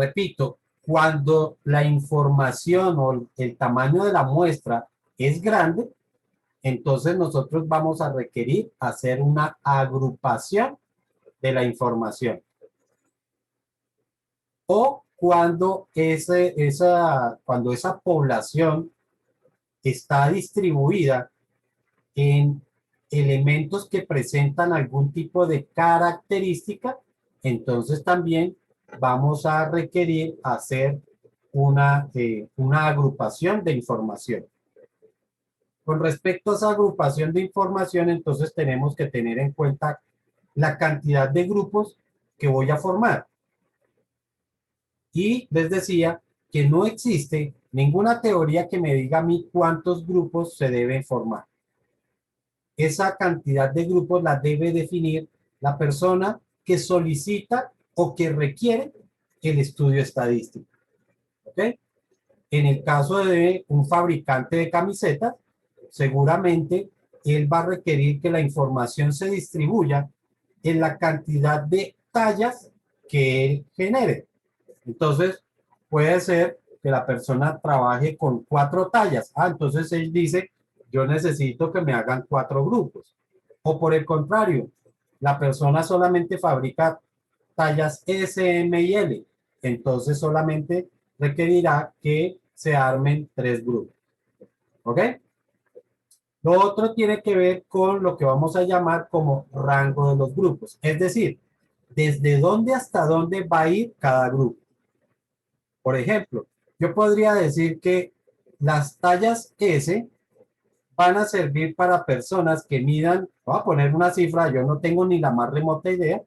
Repito, cuando la información o el tamaño de la muestra es grande, entonces nosotros vamos a requerir hacer una agrupación de la información. O cuando cuando esa población está distribuida en elementos que presentan algún tipo de característica, entonces también vamos a requerir hacer una agrupación de información. Con respecto a esa agrupación de información, entonces tenemos que tener en cuenta la cantidad de grupos que voy a formar. Y les decía que no existe ninguna teoría que me diga a mí cuántos grupos se deben formar. Esa cantidad de grupos la debe definir la persona que solicita o que requiere el estudio estadístico. ¿Ok? En el caso de un fabricante de camisetas, seguramente él va a requerir que la información se distribuya en la cantidad de tallas que él genere. Entonces, puede ser que la persona trabaje con 4 tallas. Entonces él dice, yo necesito que me hagan 4 grupos. O por el contrario, la persona solamente fabrica tallas S, M y L. Entonces solamente requerirá que se armen 3 grupos. ¿Ok? Lo otro tiene que ver con lo que vamos a llamar como rango de los grupos. Es decir, desde dónde hasta dónde va a ir cada grupo. Por ejemplo, yo podría decir que las tallas S van a servir para personas que midan, voy a poner una cifra, yo no tengo ni la más remota idea,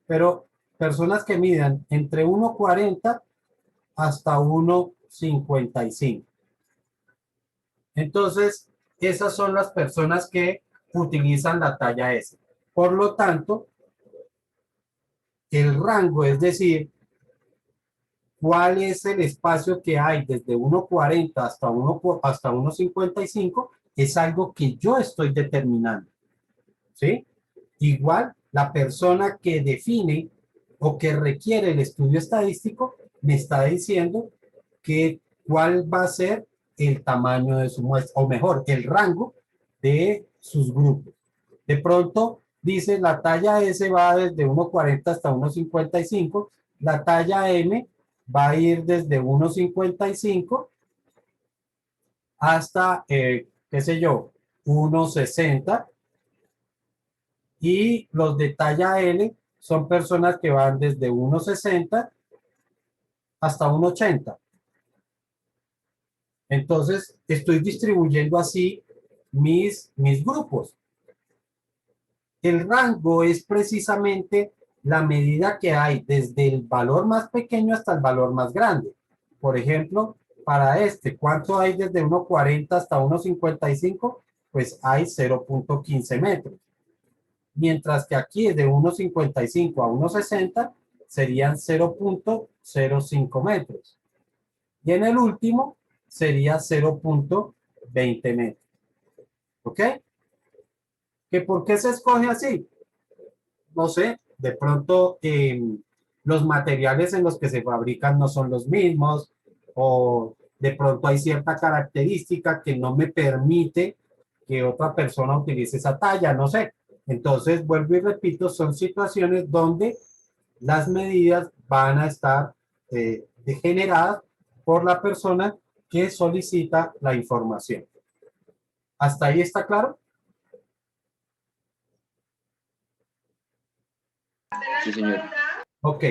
pero personas que midan entre 1,40 hasta 1,55. Entonces, esas son las personas que utilizan la talla S. Por lo tanto, el rango, es decir, cuál es el espacio que hay desde 1,40 hasta 1,55, es algo que yo estoy determinando. ¿Sí? Igual, la persona que define o que requiere el estudio estadístico me está diciendo que cuál va a ser el tamaño de su muestra, o mejor, el rango de sus grupos. De pronto, dice la talla S va desde 1,40 hasta 1,55, la talla M va a ir desde 1,55 hasta, qué sé yo, 1,60. Y los de talla L son personas que van desde 1,60 hasta 1,80. Entonces, estoy distribuyendo así mis grupos. El rango es precisamente la medida que hay desde el valor más pequeño hasta el valor más grande. Por ejemplo, para ¿cuánto hay desde 1,40 hasta 1,55? Pues hay 0,15 metros. Mientras que aquí de 1,55 a 1,60 serían 0,05 metros. Y en el último sería 0,20 metros. ¿Ok? ¿Que por qué se escoge así? No sé, de pronto los materiales en los que se fabrican no son los mismos, o de pronto hay cierta característica que no me permite que otra persona utilice esa talla, no sé. Entonces, vuelvo y repito, son situaciones donde las medidas van a estar generadas por la persona que solicita la información. ¿Hasta ahí está claro? Sí, señor. Ok.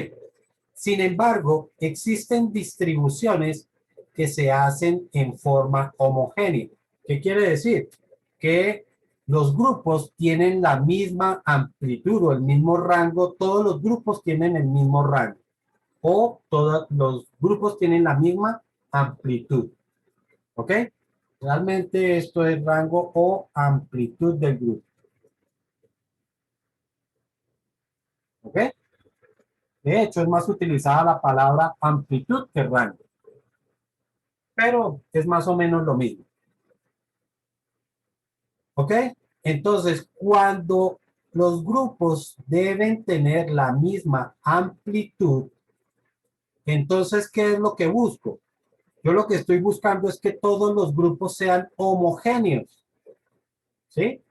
Sin embargo, existen distribuciones que se hacen en forma homogénea. ¿Qué quiere decir? Que los grupos tienen la misma amplitud o el mismo rango, todos los grupos tienen el mismo rango o todos los grupos tienen la misma amplitud. ¿Ok? Realmente esto es rango o amplitud del grupo. ¿Ok? De hecho, es más utilizada la palabra amplitud que rango, pero es más o menos lo mismo. ¿Ok? Entonces, cuando los grupos deben tener la misma amplitud, Entonces, ¿qué es lo que busco? Yo lo que estoy buscando es que todos los grupos sean homogéneos, ¿sí?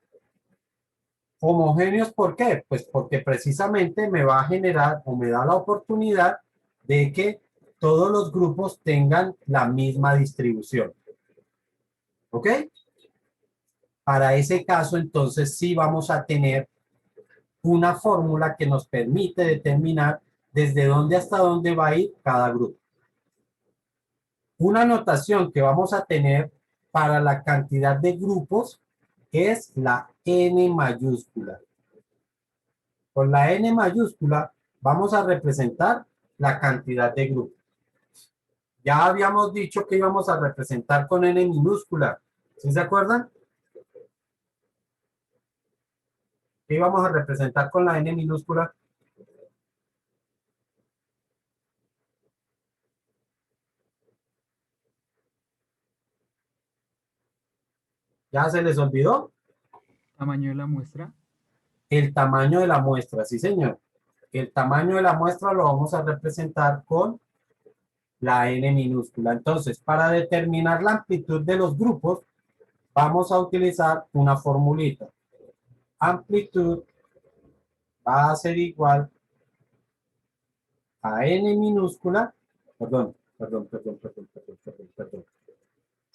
Homogéneos, ¿por qué? Pues porque precisamente me va a generar o me da la oportunidad de que todos los grupos tengan la misma distribución, ¿ok? Para ese caso, entonces sí vamos a tener una fórmula que nos permite determinar desde dónde hasta dónde va a ir cada grupo. Una notación que vamos a tener para la cantidad de grupos es la n mayúscula. Con la n mayúscula vamos a representar la cantidad de grupos. Ya habíamos dicho que íbamos a representar con n minúscula. ¿Sí se acuerdan? ¿Qué íbamos a representar con la n minúscula? ¿Ya se les olvidó? Tamaño de la muestra. El tamaño de la muestra, sí señor. El tamaño de la muestra lo vamos a representar con la n minúscula. Entonces, para determinar la amplitud de los grupos, vamos a utilizar una formulita. Amplitud va a ser igual a n minúscula, perdón,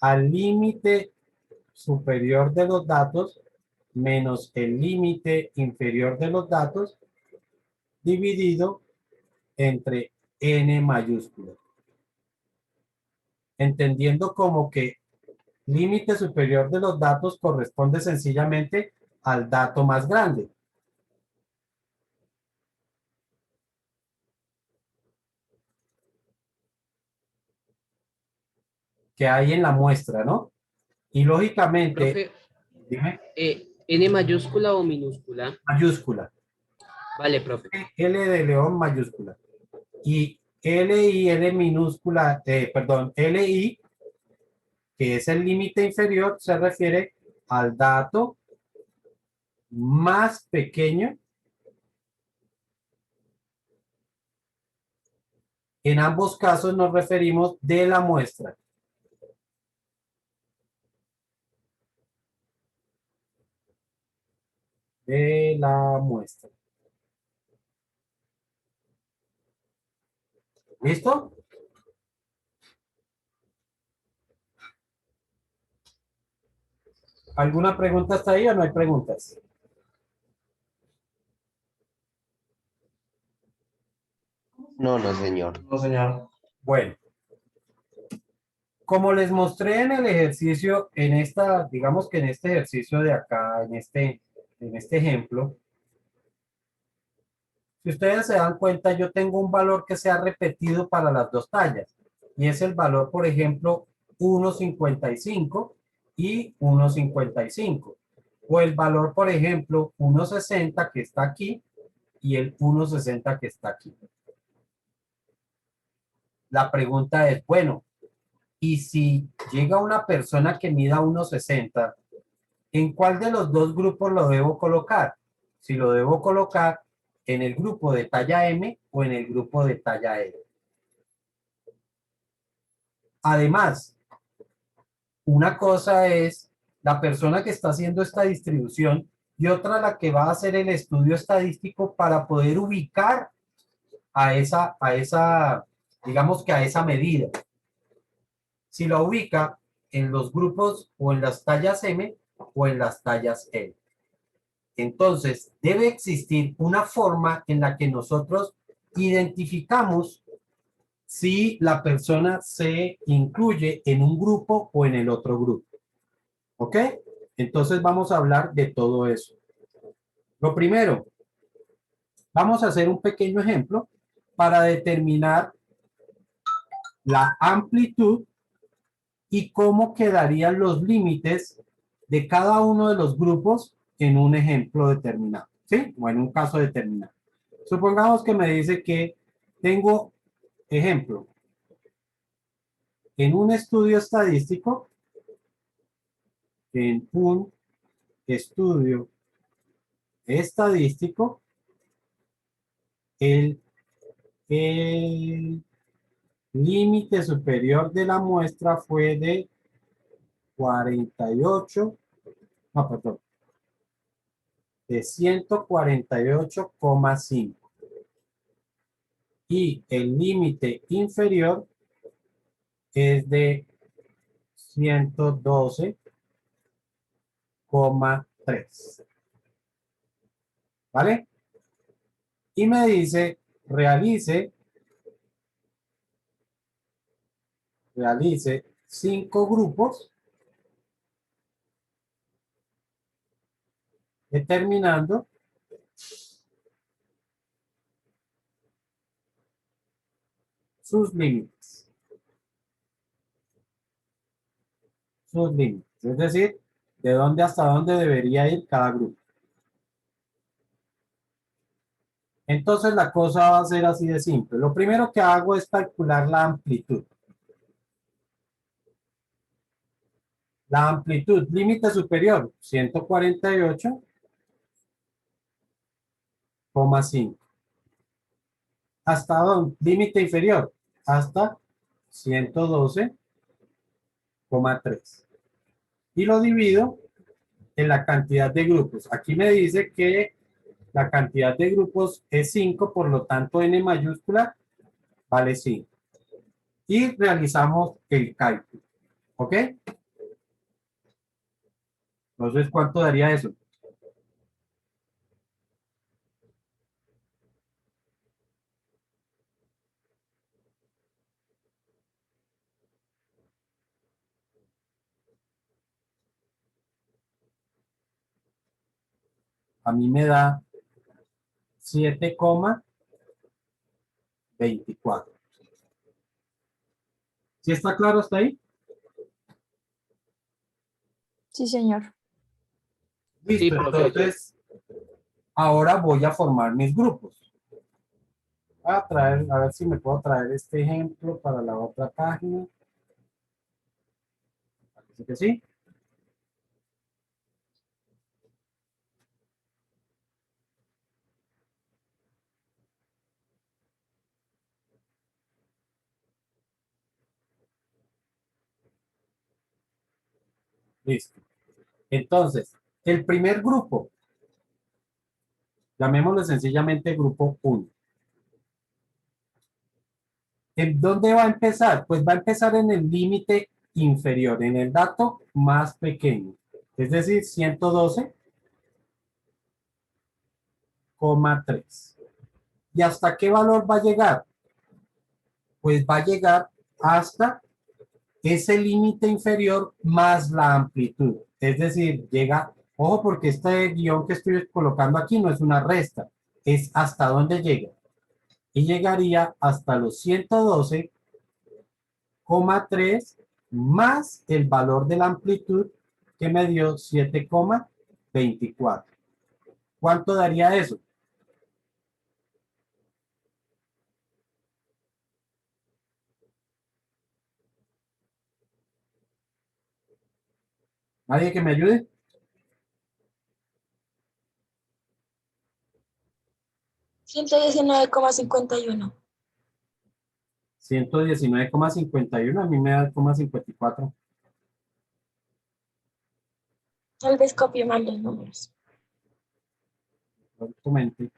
al límite superior de los datos menos el límite inferior de los datos dividido entre n mayúscula. Entendiendo como que límite superior de los datos corresponde sencillamente al dato más grande. Que hay en la muestra, ¿no? Y lógicamente, Profe, dime, ¿N mayúscula o minúscula? mayúscula. Vale, profe. L de león mayúscula. Y L y L minúscula, perdón, LI, que es el límite inferior, se refiere al dato más pequeño. En ambos casos nos referimos de la muestra. De la muestra. ¿Listo? ¿Alguna pregunta hasta ahí o no hay preguntas? No, no, señor. No, señor. Bueno, como les mostré en el ejercicio, en esta, digamos que en este ejercicio de acá, en este ejemplo, si ustedes se dan cuenta, yo tengo un valor que se ha repetido para las dos tallas. Y es el valor, por ejemplo, 1,55 y 1,55. O el valor, por ejemplo, 1,60 que está aquí y el 1,60 que está aquí. La pregunta es, bueno, y si llega una persona que mida 1,60, ¿en cuál de los dos grupos lo debo colocar? Si lo debo colocar en el grupo de talla M o en el grupo de talla L. Además, una cosa es la persona que está haciendo esta distribución y otra la que va a hacer el estudio estadístico para poder ubicar digamos que a esa medida. Si la ubica en los grupos o en las tallas M o en las tallas L. Entonces, debe existir una forma en la que nosotros identificamos si la persona se incluye en un grupo o en el otro grupo. ¿Ok? Entonces vamos a hablar de todo eso. Lo primero, vamos a hacer un pequeño ejemplo para determinar la amplitud y cómo quedarían los límites de cada uno de los grupos en un ejemplo determinado, ¿sí? O en un caso determinado. Supongamos que me dice que tengo, ejemplo, en un estudio estadístico, en un estudio estadístico, el límite superior de la muestra fue de 48, no, perdón, de 148,5. Y el límite inferior es de 112,3. ¿Vale? Y me dice, realice 5 grupos, determinando sus límites. Sus límites. Es decir, de dónde hasta dónde debería ir cada grupo. Entonces la cosa va a ser así de simple. Lo primero que hago es calcular la amplitud. La amplitud, límite superior, 148,5. ¿Hasta dónde? Límite inferior, hasta 112,3. Y lo divido en la cantidad de grupos. Aquí me dice que la cantidad de grupos es 5, por lo tanto n mayúscula vale 5. Y realizamos el cálculo. ¿Ok? Entonces, ¿cuánto daría eso? A mí me da 7,24. ¿Sí está claro hasta ahí? Sí, señor. Sí, Listo, profe. entonces ahora voy a formar mis grupos. Voy a traer, a ver si me puedo traer este ejemplo para la otra página. Parece que sí. Listo. Entonces, el primer grupo, llamémoslo sencillamente grupo 1. ¿En dónde va a empezar? Pues va a empezar en el límite inferior, en el dato más pequeño. Es decir, 112,3. ¿Y hasta qué valor va a llegar? Pues va a llegar hasta ese límite inferior más la amplitud. Es decir, llega, ojo, porque este guión que estoy colocando aquí no es una resta, es hasta dónde llega. Y llegaría hasta los 112,3 más el valor de la amplitud que me dio 7,24. ¿Cuánto daría eso? ¿Nadie que me ayude? 119,51. 119,51, a mí me da 0,54. Tal vez copie mal los números. Exactamente.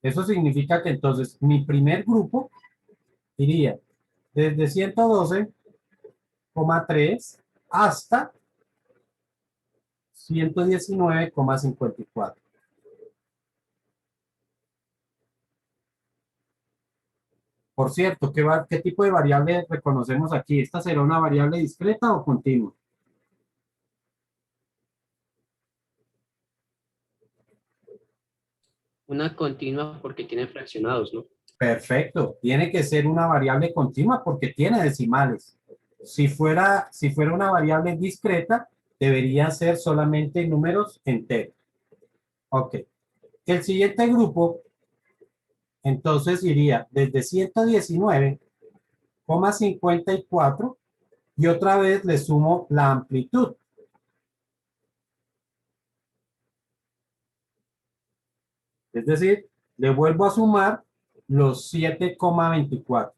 Eso significa que entonces mi primer grupo iría desde 112,3 hasta 119,54. Por cierto, ¿qué tipo de variable reconocemos aquí? ¿Esta será una variable discreta o continua? Una continua porque tiene fraccionados, ¿no? Perfecto. Tiene que ser una variable continua porque tiene decimales. Si fuera una variable discreta, debería ser solamente números enteros. Ok. El siguiente grupo, entonces, iría desde 119,54 y otra vez le sumo la amplitud. Es decir, le vuelvo a sumar los 7,24.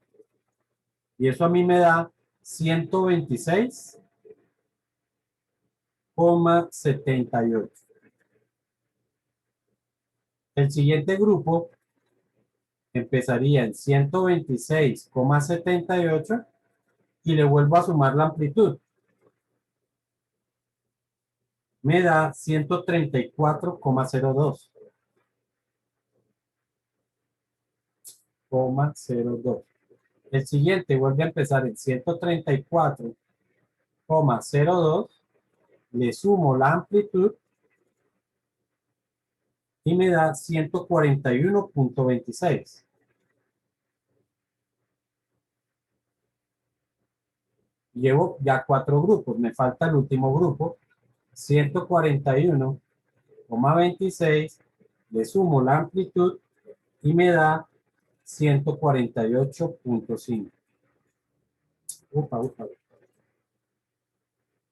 Y eso a mí me da 126,78. El siguiente grupo empezaría en 126,78 y le vuelvo a sumar la amplitud. Me da 134,02. 0,02. El siguiente vuelve a empezar en 134,02. Le sumo la amplitud y me da 141,26. Llevo ya 4 grupos. Me falta el último grupo. 141,26. Le sumo la amplitud y me da 148,5.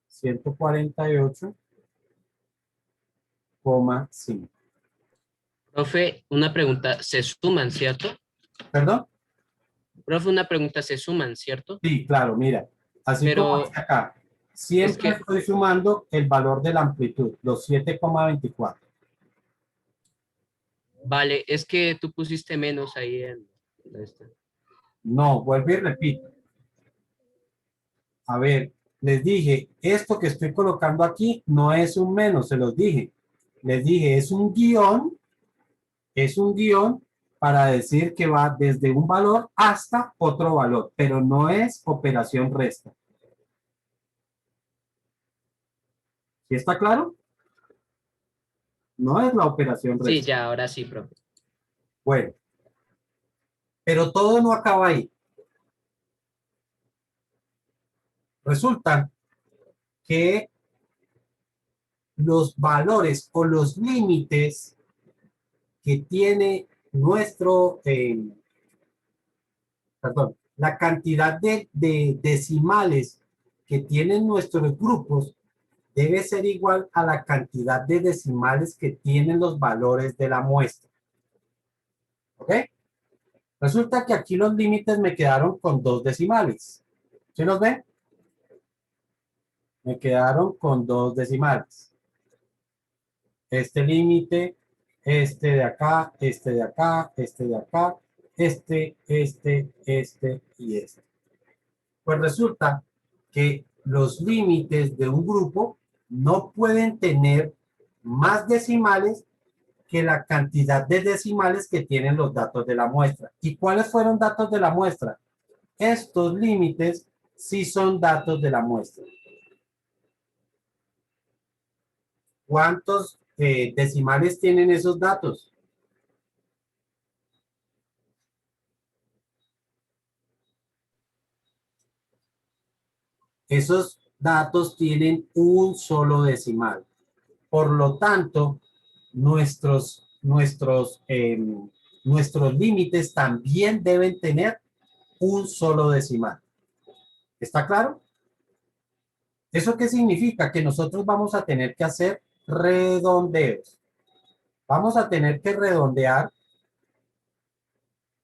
148,5. Profe, una pregunta, ¿se suman, cierto? ¿Perdón? Profe, una pregunta, ¿se suman, cierto? Sí, claro, mira. Así Pero como aquí acá. Siempre es que- estoy sumando el valor de la amplitud, los 7,24. Vale, es que tú pusiste menos ahí en esta. No, vuelvo y repito. A ver, les dije, esto que estoy colocando aquí no es un menos, se los dije. Les dije, es un guión para decir que va desde un valor hasta otro valor, pero no es operación resta. ¿Sí está claro? No es la operación Sí, resta. ya, ahora sí, profe. Bueno, pero todo no acaba ahí. Resulta que los valores o los límites que tiene nuestro, perdón, la cantidad de decimales que tienen nuestros grupos debe ser igual a la cantidad de decimales que tienen los valores de la muestra. ¿Ok? Resulta que aquí los límites me quedaron con 2 decimales. ¿Sí los ven? Me quedaron con 2 decimales. Este límite, este de acá, este de acá, este de acá, este y este. Pues resulta que los límites de un grupo no pueden tener más decimales que la cantidad de decimales que tienen los datos de la muestra. ¿Y cuáles fueron datos de la muestra? Estos límites sí son datos de la muestra. ¿Cuántos decimales tienen esos datos? Esos datos tienen un solo decimal. Por lo tanto, nuestros límites también deben tener un solo decimal. ¿Está claro? ¿Eso qué significa? Que nosotros vamos a tener que hacer redondeos. Vamos a tener que redondear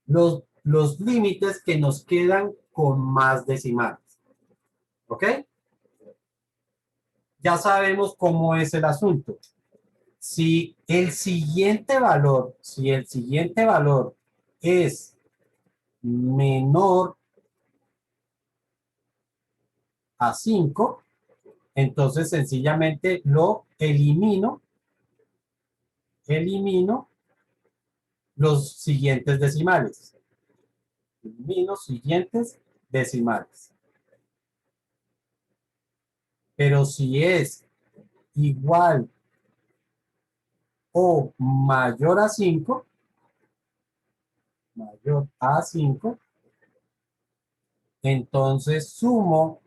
los límites que nos quedan con más decimales. ¿Ok? Ya sabemos cómo es el asunto. Si el siguiente valor es menor a 5, entonces sencillamente lo elimino los siguientes decimales. Elimino siguientes decimales. Pero si es igual o mayor a 5, entonces sumo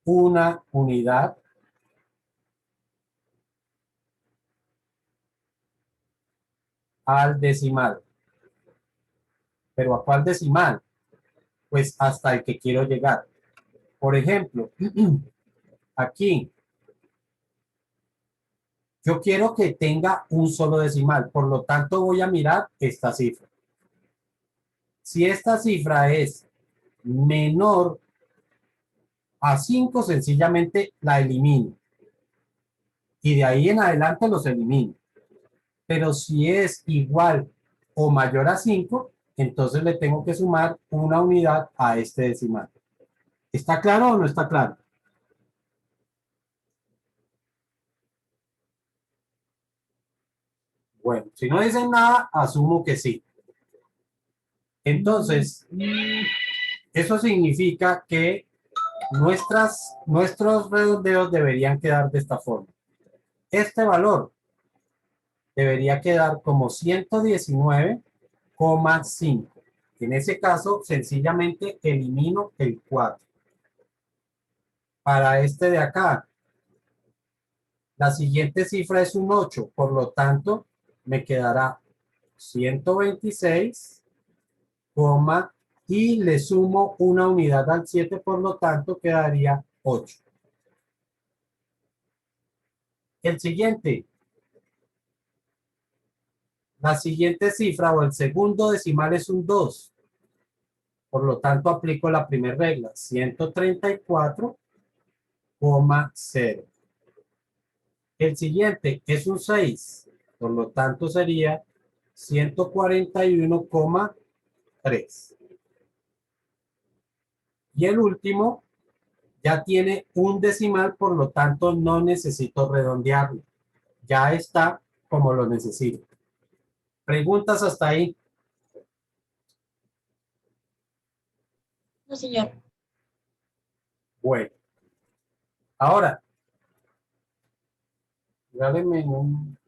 una unidad al decimal. ¿Pero a cuál decimal? Pues hasta el que quiero llegar. Por ejemplo, aquí yo quiero que tenga un solo decimal, por lo tanto voy a mirar esta cifra. Si esta cifra es menor a 5, sencillamente la elimino. Y de ahí en adelante los elimino. Pero si es igual o mayor a 5, entonces le tengo que sumar una unidad a este decimal. ¿Está claro o no está claro? Bueno, si no dicen nada, asumo que sí. Entonces, eso significa que nuestros redondeos deberían quedar de esta forma. Este valor debería quedar como 119,5. En ese caso, sencillamente elimino el 4. Para este de acá, la siguiente cifra es un 8, por lo tanto, me quedará 126, y le sumo una unidad al 7, por lo tanto, quedaría 8. El siguiente, la siguiente cifra o el segundo decimal es un 2. Por lo tanto, aplico la primera regla, 134,0. El siguiente es un 6. Por lo tanto, sería 141,3. Y el último ya tiene un decimal, por lo tanto, no necesito redondearlo. Ya está como lo necesito. ¿Preguntas hasta ahí? No, señor. Bueno. Ahora, regáleme un